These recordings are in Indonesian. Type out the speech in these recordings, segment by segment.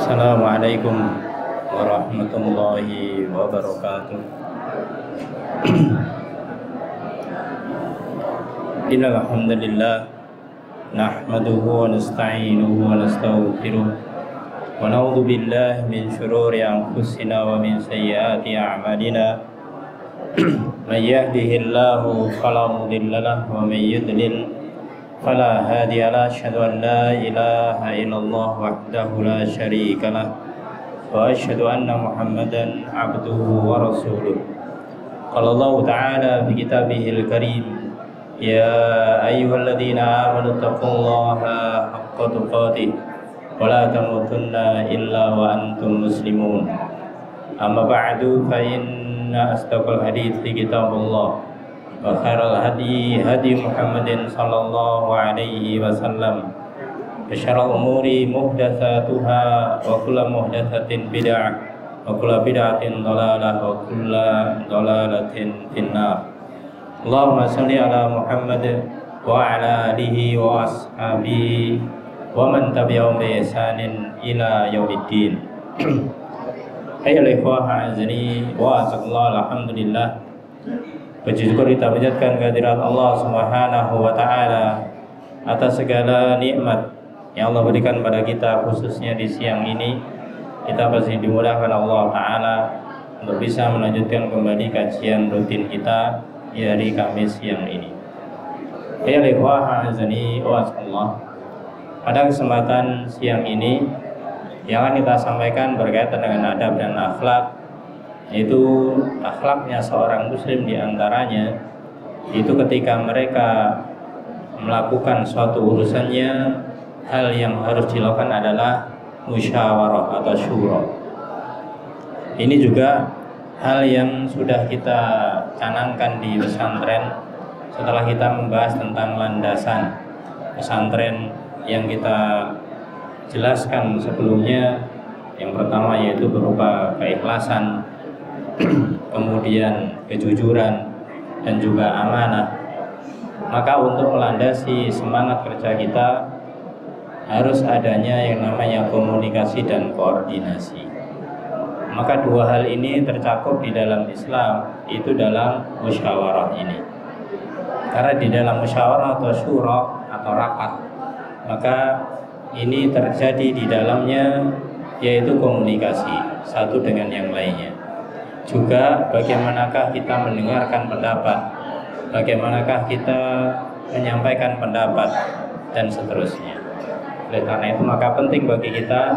Assalamualaikum warahmatullahi wabarakatuh. Innal hamdalillah nahmaduhu wa nasta'inuhu wa nastaghfiruh wa na'udzu billahi min shururi anfusina wa min sayyiati a'malina. Man yahdihillahu fala mudilla lahu wa man yudlil فلا هادي له. أشهد أن لا إله إلا الله وحده لا شريك له وأشهد أن محمدا عبده ورسوله. قال الله تعالى في كتابه الكريم يا أيها الذين آمنوا اتقوا الله حق تقاته ولا تموتن إلا وأنتم مسلمون. أما بعد فإن أصدق الحديث كتاب الله وخير الهدي هدي محمد صلى الله عليه وسلم وشر الأمور محدثاتها وكل محدثة بدعة وكل بدعة ضلالة وكل ضلالة في النار. اللهم صل على محمد وعلى آله وأصحابه ومن تبعهم بإحسان إلى يوم الدين. Ayyuhal ikhwah a'azzani wa a'azakumullah. Alhamdulillah, puji syukur kita panjatkan kehadirat Allah Subhanahu wa taala atas segala nikmat yang Allah berikan pada kita, khususnya di siang ini. Kita pasti dimudahkan Allah taala untuk bisa melanjutkan kembali kajian rutin kita di hari Kamis siang ini. Ya ikhwah azani wa Allah. Pada kesempatan siang ini yang akan kita sampaikan berkaitan dengan adab dan akhlak, yaitu akhlaknya seorang muslim, diantaranya itu ketika mereka melakukan suatu urusannya, hal yang harus dilakukan adalah musyawarah atau syura. Ini juga hal yang sudah kita canangkan di pesantren setelah kita membahas tentang landasan pesantren yang kita jelaskan sebelumnya. Yang pertama yaitu berupa keikhlasan, kemudian kejujuran, dan juga amanah. Maka untuk melandasi semangat kerja kita harus adanya yang namanya komunikasi dan koordinasi. Maka dua hal ini tercakup di dalam Islam, itu dalam musyawarah ini. Karena di dalam musyawarah atau syura atau rapat, maka ini terjadi di dalamnya yaitu komunikasi satu dengan yang lainnya. Juga bagaimanakah kita mendengarkan pendapat, bagaimanakah kita menyampaikan pendapat, dan seterusnya. Oleh karena itu maka penting bagi kita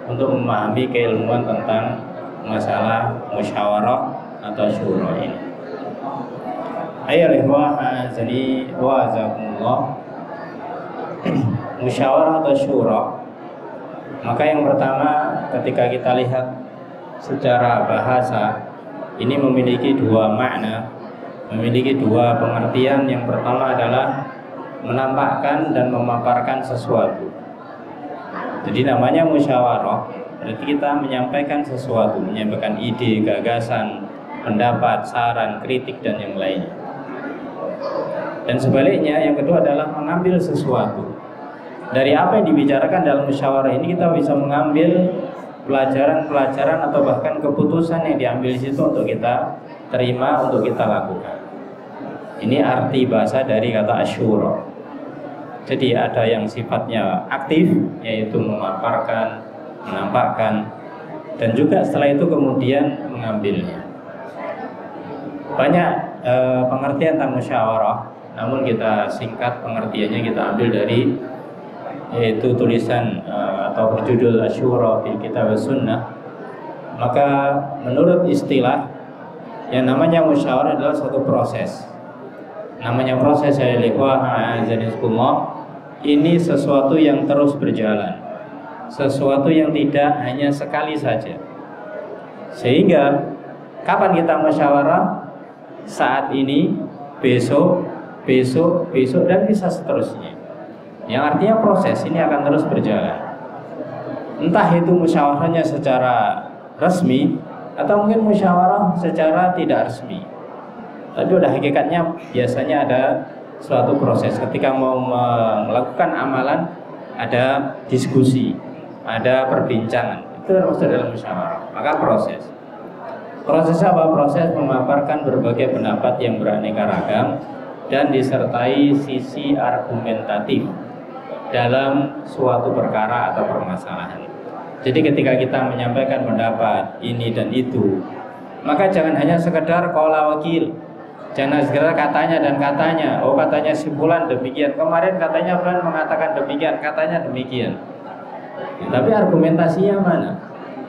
untuk memahami keilmuan tentang masalah musyawarah atau syura ini. Ayyuhal ikhwah a'azzani wa a'azakumullah. Musyawarah atau syura, maka yang pertama ketika kita lihat secara bahasa, ini memiliki dua makna, memiliki dua pengertian. Yang pertama adalah menampakkan dan memaparkan sesuatu. Jadi namanya musyawarah, berarti kita menyampaikan sesuatu, menyampaikan ide, gagasan, pendapat, saran, kritik, dan yang lainnya. Dan sebaliknya, yang kedua adalah mengambil sesuatu. Dari apa yang dibicarakan dalam musyawarah ini kita bisa mengambil pelajaran-pelajaran atau bahkan keputusan yang diambil di situ untuk kita terima, untuk kita lakukan. Ini arti bahasa dari kata asyura. Jadi ada yang sifatnya aktif, yaitu memaparkan, menampakkan, dan juga setelah itu kemudian mengambilnya. Banyak pengertian tentang musyawarah, namun kita singkat pengertiannya, kita ambil dari yaitu tulisan atau berjudul Asyura fil Kitab was Sunnah. Maka menurut istilah, yang namanya musyawarah adalah suatu proses. Namanya proses ini sesuatu yang terus berjalan, sesuatu yang tidak hanya sekali saja. Sehingga kapan kita musyawarah? Saat ini, besok, dan bisa seterusnya. Yang artinya proses ini akan terus berjalan. Entah itu musyawarahnya secara resmi atau mungkin musyawarah secara tidak resmi. Tapi pada hakikatnya biasanya ada suatu proses. Ketika mau melakukan amalan, ada diskusi, ada perbincangan. itu termasuk dalam musyawarah. Maka prosesnya apa? Proses memaparkan berbagai pendapat yang beraneka ragam dan disertai sisi argumentatif dalam suatu perkara atau permasalahan. Jadi ketika kita menyampaikan pendapat ini dan itu, maka jangan hanya sekedar qala wakil, jangan sekedar katanya dan katanya. Oh, katanya si fulan demikian, kemarin katanya fulan mengatakan demikian, katanya demikian. Tapi argumentasinya mana?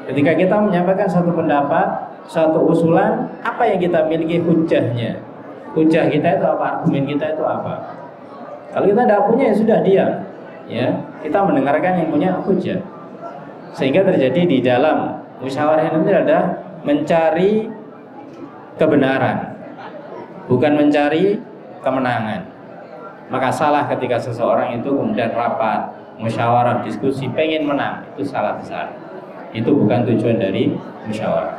Ketika kita menyampaikan satu pendapat, satu usulan, apa yang kita miliki hujahnya? Hujah kita itu apa? Argumen kita itu apa? Kalau kita tidak punya, ya sudah diam. Ya, kita mendengarkan yang punya hujah. Sehingga terjadi di dalam musyawarah itu ada mencari kebenaran, bukan mencari kemenangan. Maka salah ketika seseorang itu kemudian rapat, musyawarah, diskusi, pengen menang, itu salah besar. Itu bukan tujuan dari musyawarah.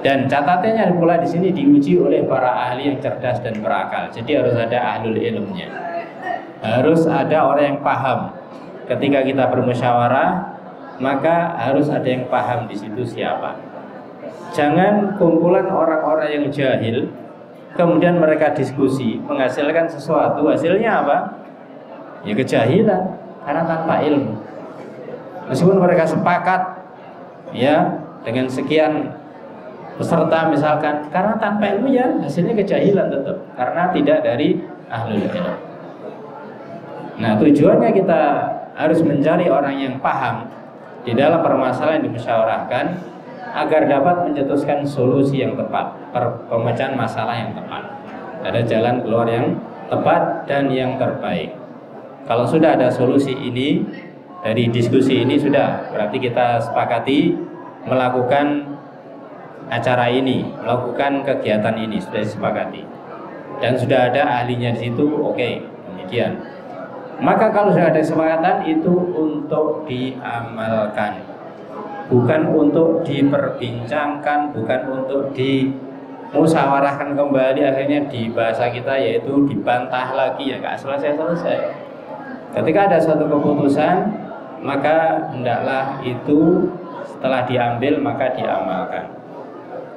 Dan catatannya pula di sini diuji oleh para ahli yang cerdas dan berakal. Jadi harus ada ahlul ilmnya, harus ada orang yang paham. Ketika kita bermusyawarah, maka harus ada yang paham di situ siapa. Jangan kumpulan orang-orang yang jahil, kemudian mereka diskusi menghasilkan sesuatu, hasilnya apa? Ya kejahilan, karena tanpa ilmu. Meskipun mereka sepakat ya dengan sekian peserta misalkan, karena tanpa ilmu ya hasilnya kejahilan tetap, karena tidak dari ahlul ilm. Nah, tujuannya kita harus mencari orang yang paham di dalam permasalahan yang dimusyawarahkan agar dapat mencetuskan solusi yang tepat, pemecahan masalah yang tepat. Ada jalan keluar yang tepat dan yang terbaik. Kalau sudah ada solusi ini dari diskusi ini, sudah berarti kita sepakati melakukan acara ini, melakukan kegiatan ini, sudah disepakati dan sudah ada ahlinya di situ. Oke, demikian. Maka kalau sudah ada kesepakatan, itu untuk diamalkan, bukan untuk diperbincangkan, bukan untuk dimusyawarahkan kembali, akhirnya di bahasa kita yaitu dibantah lagi, ya nggak selesai-selesai. Ketika ada suatu keputusan, maka hendaklah itu setelah diambil maka diamalkan.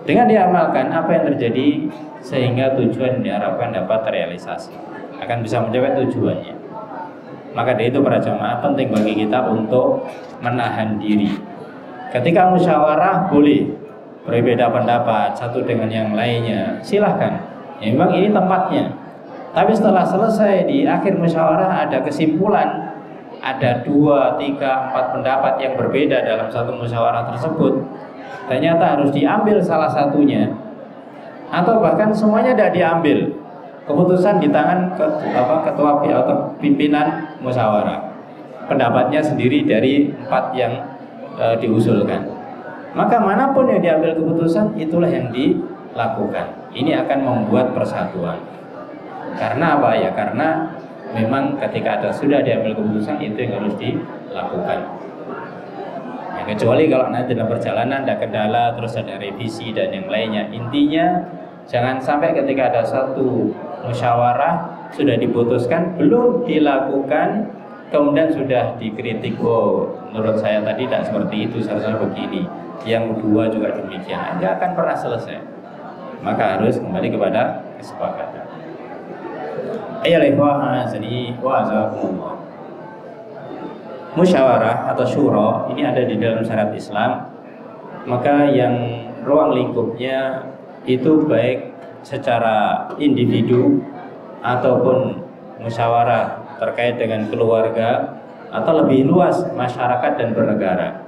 Dengan diamalkan, apa yang terjadi sehingga tujuan diharapkan dapat terrealisasi, akan bisa mencapai tujuannya. Maka dari itu para jamaah, penting bagi kita untuk menahan diri. Ketika musyawarah boleh berbeda pendapat satu dengan yang lainnya, silahkan. Ya, memang ini tempatnya. Tapi setelah selesai di akhir musyawarah ada kesimpulan, ada 2, 3, 4 pendapat yang berbeda dalam satu musyawarah tersebut. Ternyata harus diambil salah satunya, atau bahkan semuanya tidak diambil. Keputusan di tangan ketua atau pimpinan musyawarah, pendapatnya sendiri dari 4 yang diusulkan. Maka manapun yang diambil keputusan, itulah yang dilakukan. Ini akan membuat persatuan. Karena apa ya? Karena memang ketika sudah diambil keputusan, itu yang harus dilakukan. Ya, kecuali kalau nanti dalam perjalanan ada kendala, terus ada revisi dan yang lainnya. Intinya jangan sampai ketika ada satu musyawarah sudah diputuskan, belum dilakukan, kemudian sudah dikritik. Oh, menurut saya tadi tidak seperti itu, seharusnya begini. Yang kedua juga demikian. Tidak akan pernah selesai. Maka harus kembali kepada kesepakatan. Musyawarah atau syura ini ada di dalam syariat Islam. Maka yang ruang lingkupnya itu baik secara individu ataupun musyawarah terkait dengan keluarga, atau lebih luas masyarakat dan bernegara.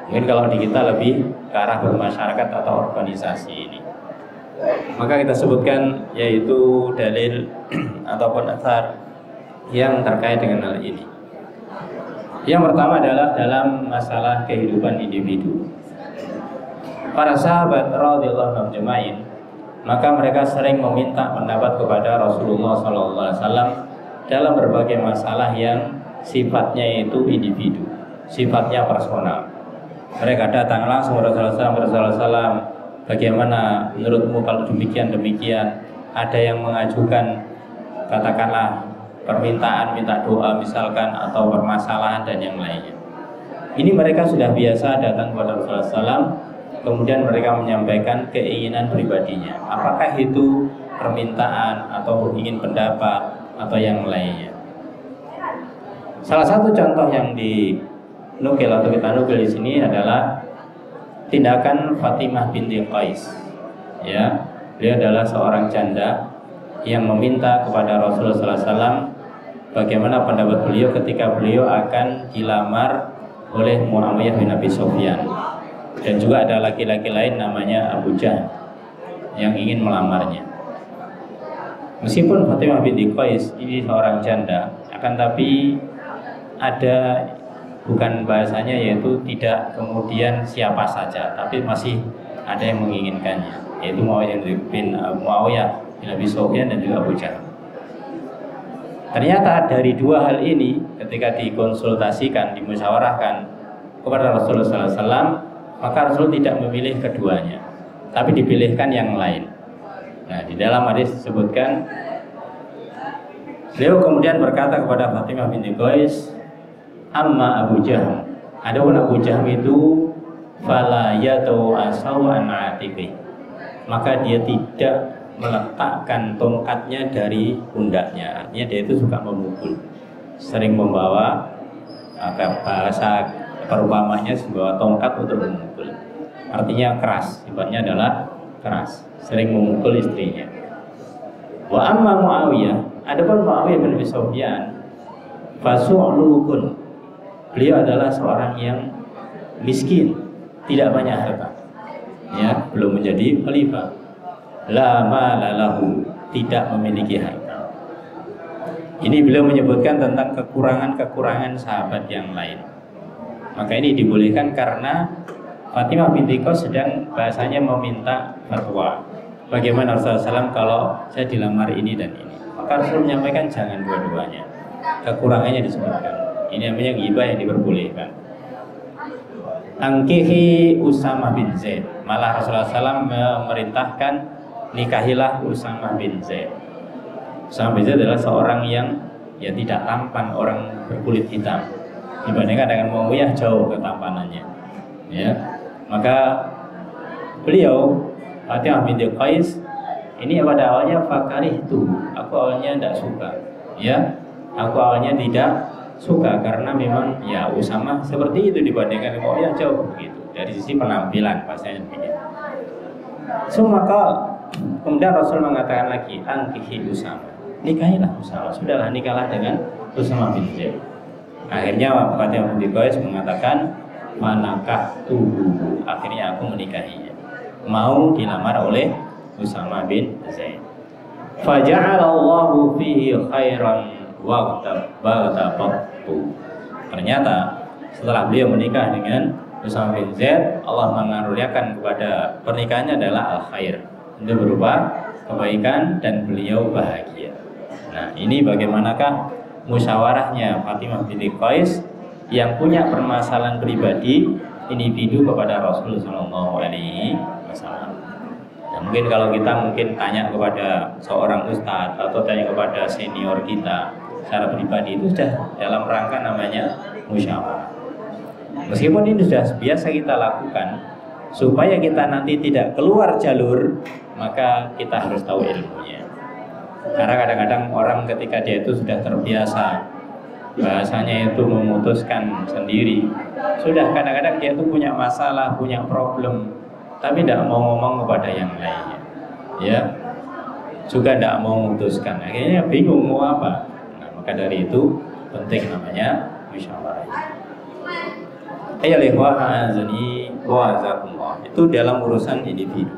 Mungkin kalau di kita lebih ke arah bermasyarakat atau organisasi ini. Maka kita sebutkan yaitu dalil ataupun athar yang terkait dengan hal ini. Yang pertama adalah dalam masalah kehidupan individu. Para sahabat radhiyallahu anhum ajma'in, maka mereka sering meminta pendapat kepada Rasulullah SAW dalam berbagai masalah yang sifatnya itu individu, sifatnya personal. Mereka datang langsung kepada Rasulullah SAW, bagaimana menurutmu kalau demikian. Ada yang mengajukan katakanlah permintaan, minta doa misalkan, atau permasalahan dan yang lainnya. Ini mereka sudah biasa datang kepada Rasulullah SAW, kemudian mereka menyampaikan keinginan pribadinya. Apakah itu permintaan atau ingin pendapat atau yang lainnya? Salah satu contoh yang dinukil atau kita nukil di sini adalah tindakan Fatimah binti Qais. Ya, beliau adalah seorang janda yang meminta kepada Rasulullah SAW bagaimana pendapat beliau ketika beliau akan dilamar oleh Muawiyah bin Abi Sufyan, dan juga ada laki-laki lain namanya Abu Jahal yang ingin melamarnya. Meskipun Fatimah binti Qais ini seorang janda, akan tapi ada, bukan bahasanya yaitu tidak kemudian siapa saja, tapi masih ada yang menginginkannya, yaitu Muawiyah bin Abi Sufyan dan juga Abu Jahal. Ternyata dari dua hal ini ketika dikonsultasikan, dimusyawarahkan kepada Rasulullah SAW, maka Rasul tidak memilih keduanya, tapi dipilihkan yang lain. Nah, di dalam hadis disebutkan, beliau kemudian berkata kepada Fatimah binti Qais, amma Abu Jahal, adapun Abu Jahal itu fala yatu asau an atiqi, maka dia tidak meletakkan tongkatnya dari pundaknya. Artinya dia itu suka memukul, sering membawa bahasa perumpamanya membawa tongkat untuk memukul. Artinya keras, sifatnya adalah keras, sering memukul istrinya. Wa amma Muawiyah, adapun Muawiyah bin Abi Sufyan, fasu'lukun, beliau adalah seorang yang miskin, tidak banyak harta, ya, belum menjadi khalifah. La malalahu, tidak memiliki harta. Ini beliau menyebutkan tentang kekurangan-kekurangan sahabat yang lain. Maka ini dibolehkan karena Fatimah binti Qais sedang bahasanya meminta fatwa. Bagaimana Rasulullah SAW kalau saya dilamar ini dan ini? Maka Rasul menyampaikan jangan dua-duanya. Kekurangannya disebutkan. Ini namanya ghibah yang diperbolehkan. Angkihi Usamah bin Zaid. Malah Rasulullah SAW memerintahkan nikahilah Usamah bin Zaid. Usamah bin Zaid adalah seorang yang ya tidak tampan, orang berkulit hitam. Dibandingkan dengan Muawiyah jauh ketampanannya. Ya, maka beliau Fatimah binti Qais ini pada awalnya fakarihtu, aku awalnya tidak suka. Ya, aku awalnya tidak suka karena memang ya Usamah seperti itu dibandingkan dengan Muawiyah jauh begitu dari sisi penampilan pasalnya begitu. Maka kemudian Rasul mengatakan lagi, angkihi Usamah, nikahilah Usamah, sudahlah nikahlah dengan Usamah bin Zaid. Akhirnya Fatimah binti Qais mengatakan, manakahtuhu, akhirnya aku menikahinya, mau dilamar oleh Usamah bin Zaid. Faja'alallahu fihi khairan wa ghtabatu. Ternyata setelah beliau menikah dengan Usamah bin Zaid, Allah mengaruniakan kepada pernikahannya adalah al-khair, itu berupa kebaikan dan beliau bahagia. Nah, ini bagaimanakah musyawarahnya Fatimah binti Qais yang punya permasalahan pribadi individu kepada Rasulullah SAW. Nah, mungkin kalau kita tanya kepada seorang ustadz atau tanya kepada senior kita secara pribadi, itu sudah dalam rangka namanya musyawarah. Meskipun ini sudah biasa kita lakukan, supaya kita nanti tidak keluar jalur, maka kita harus tahu ilmunya. Karena kadang-kadang orang ketika dia itu sudah terbiasa bahasanya itu memutuskan sendiri, sudah kadang-kadang dia itu punya masalah, punya problem, tapi tidak mau ngomong kepada yang lainnya, ya, juga tidak mau memutuskan, akhirnya bingung mau apa. Nah, maka dari itu penting namanya musyawarah. Itu dalam urusan individu.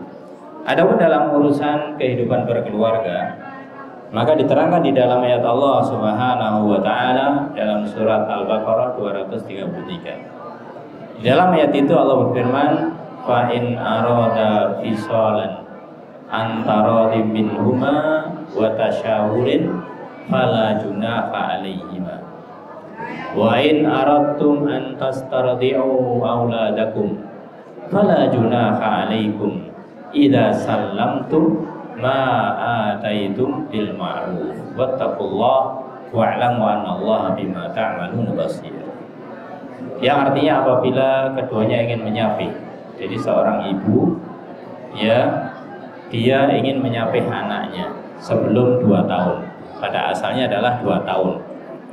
Adapun dalam urusan kehidupan berkeluarga, maka diterangkan di dalam ayat Allah Subhanahu wa taala dalam surat Al-Baqarah 233. Di dalam ayat itu Allah berfirman, fa in arada fisalan antara minhuma wa tasyawurin fala junaha alaihima. Wa in aradtum an tastardi'u auladakum fala junaha alaikum idza sallamtum ma ataitum bil ma'ruf wattaqullaha wa'lamu annallaha bima ta'maluna basir. Yang artinya apabila keduanya ingin menyapih. Jadi seorang ibu ya, dia ingin menyapih anaknya sebelum 2 tahun. Pada asalnya adalah 2 tahun.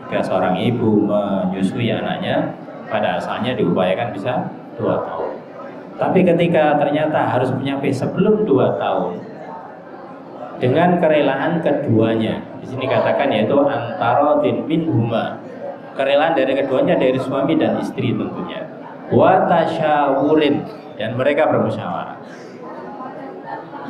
Jika seorang ibu menyusui anaknya, pada asalnya diupayakan bisa 2 tahun. Tapi ketika ternyata harus menyapih sebelum 2 tahun, dengan kerelaan keduanya, di sini katakan yaitu antara minhuma, kerelaan dari keduanya, dari suami dan istri tentunya, wa tasyawurin, dan mereka bermusyawarah.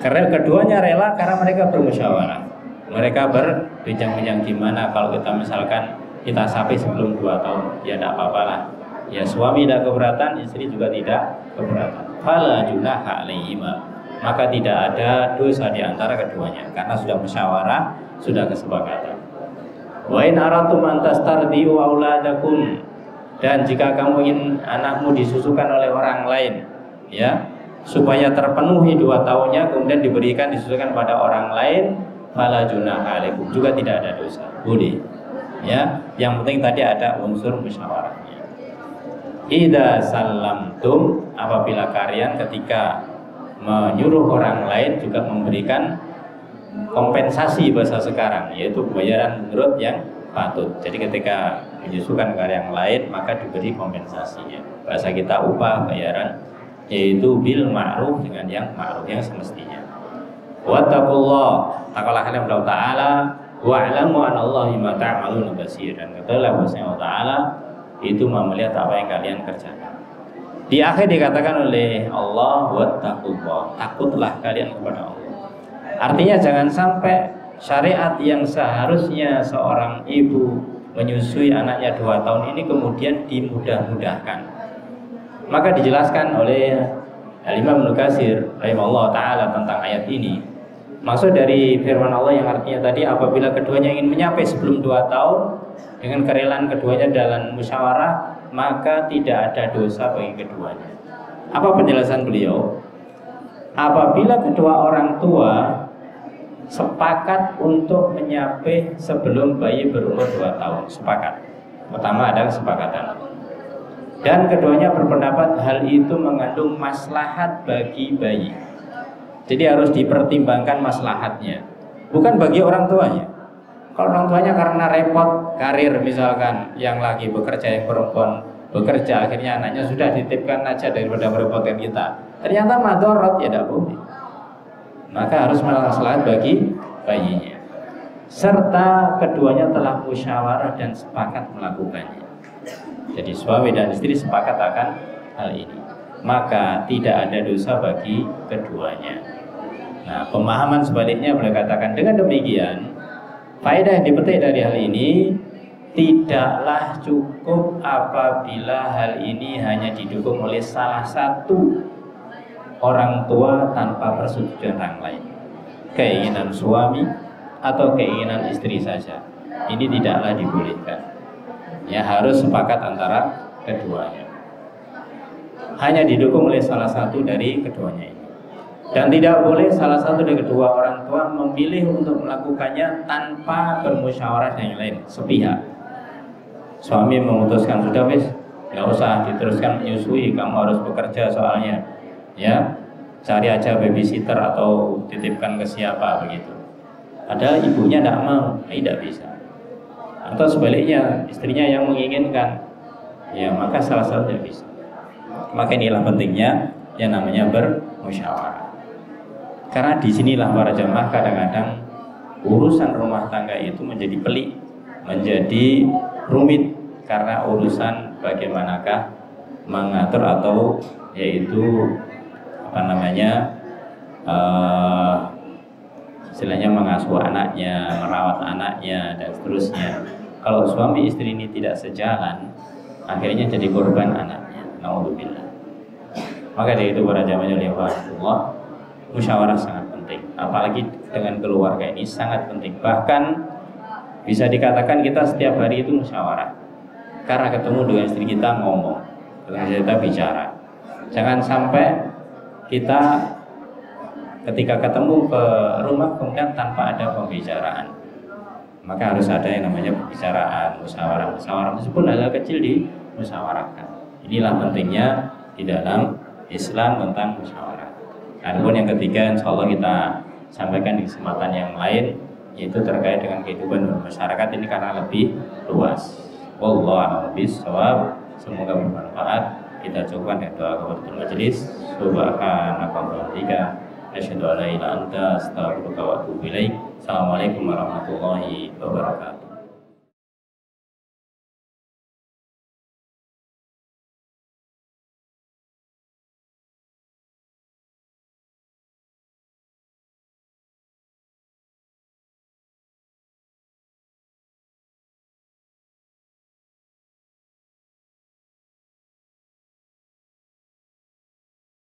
Karena keduanya rela karena mereka bermusyawarah. Mereka berbincang-bincang gimana kalau kita misalkan kita sapi sebelum 2 tahun, ya tidak apa-apa lah. Ya suami tidak keberatan, istri juga tidak keberatan. Fala junaha alaihima, maka tidak ada dosa di antara keduanya karena sudah musyawarah, sudah kesepakatan. Wa in aratum an tastardiu auladakum, dan jika kamu ingin anakmu disusukan oleh orang lain, ya, supaya terpenuhi 2 tahunnya kemudian disusukan pada orang lain, fala junaha alaikum, juga tidak ada dosa, boleh. Ya, yang penting tadi ada unsur musyawarahnya. Idza sallamtum, apabila kalian ketika menyuruh orang lain juga memberikan kompensasi bahasa sekarang, yaitu bayaran menurut yang patut. Jadi ketika menyusukan ke yang lain maka diberi kompensasinya. Bahasa kita upah bayaran, yaitu bil ma'ruf, dengan yang ma'ruf, yang semestinya. Wattaqullah, taqwalah kalian kepada Allah Ta'ala, wa'lamu anallaha bima ta'maluna basir, dan ketahuilah bahwasanya Allah Ta'ala itu mau melihat apa yang kalian kerjakan. Di akhir dikatakan oleh Allah, wattaqullah, takutlah kalian kepada Allah. Artinya jangan sampai syariat yang seharusnya seorang ibu menyusui anaknya 2 tahun ini kemudian dimudah-mudahkan. Maka dijelaskan oleh Imam Ibnu Katsir rahimahullah ta'ala tentang ayat ini. Maksud dari firman Allah yang artinya tadi, apabila keduanya ingin menyapih sebelum 2 tahun dengan kerelaan keduanya dalam musyawarah, maka tidak ada dosa bagi keduanya. Apa penjelasan beliau? Apabila kedua orang tua sepakat untuk menyapih sebelum bayi berumur 2 tahun, sepakat. Pertama ada kesepakatan. Dan keduanya berpendapat hal itu mengandung maslahat bagi bayi. Jadi harus dipertimbangkan maslahatnya, bukan bagi orang tuanya. Kalau orang tuanya karena repot karir misalkan, yang lagi bekerja, yang perempuan bekerja, akhirnya anaknya sudah dititipkan aja daripada merepotkan kita, ternyata madorot, ya tidak boleh. Maka harus maslahat bagi bayinya, serta keduanya telah musyawarah dan sepakat melakukannya. Jadi suami dan istri sepakat akan hal ini, maka tidak ada dosa bagi keduanya. Nah, pemahaman sebaliknya boleh katakan dengan demikian, faedah yang dipetik dari hal ini, tidaklah cukup apabila hal ini hanya didukung oleh salah satu orang tua tanpa persetujuan orang lain, keinginan suami atau keinginan istri saja. Ini tidaklah dibolehkan. Ya, harus sepakat antara keduanya. Hanya didukung oleh salah satu dari keduanya ini. Dan tidak boleh salah satu dari kedua orang tua memilih untuk melakukannya tanpa bermusyawarah dengan yang lain, sepihak. Suami memutuskan, sudah wis, nggak usah diteruskan menyusui, kamu harus bekerja soalnya, ya, cari aja babysitter atau titipkan ke siapa begitu. Padahal ibunya tidak mau, tidak bisa. Atau sebaliknya, istrinya yang menginginkan, ya maka salah satunya bisa. Maka inilah pentingnya yang namanya bermusyawarah. Karena disinilah para jamaah kadang-kadang urusan rumah tangga itu menjadi pelik, menjadi rumit, karena urusan bagaimanakah mengatur atau yaitu istilahnya mengasuh anaknya, merawat anaknya dan seterusnya. Kalau suami istri ini tidak sejalan, akhirnya jadi korban anaknya. Naudzubillah. Maka dari itu para jamaah yang Allah, musyawarah sangat penting, apalagi dengan keluarga ini sangat penting. Bahkan bisa dikatakan kita setiap hari itu musyawarah, karena ketemu dengan istri kita ngomong, dengan kita bicara. Jangan sampai kita ketika ketemu ke rumah kemudian tanpa ada pembicaraan. Maka harus ada yang namanya pembicaraan, musyawarah meskipun hal-hal kecil musyawarahkan. Inilah pentingnya di dalam Islam tentang musyawarah. Adapun yang ketiga, insya Allah kita sampaikan di kesempatan yang lain, yaitu terkait dengan kehidupan masyarakat ini karena lebih luas. Wallahu a'lam bishawab. Semoga bermanfaat. Kita cukupkan dengan doa kepada majelis. Subhanakallahumma wa bihamdika, asyhadu an la ilaha illa anta, astaghfiruka wa atubu ilaik. Assalamualaikum warahmatullahi wabarakatuh.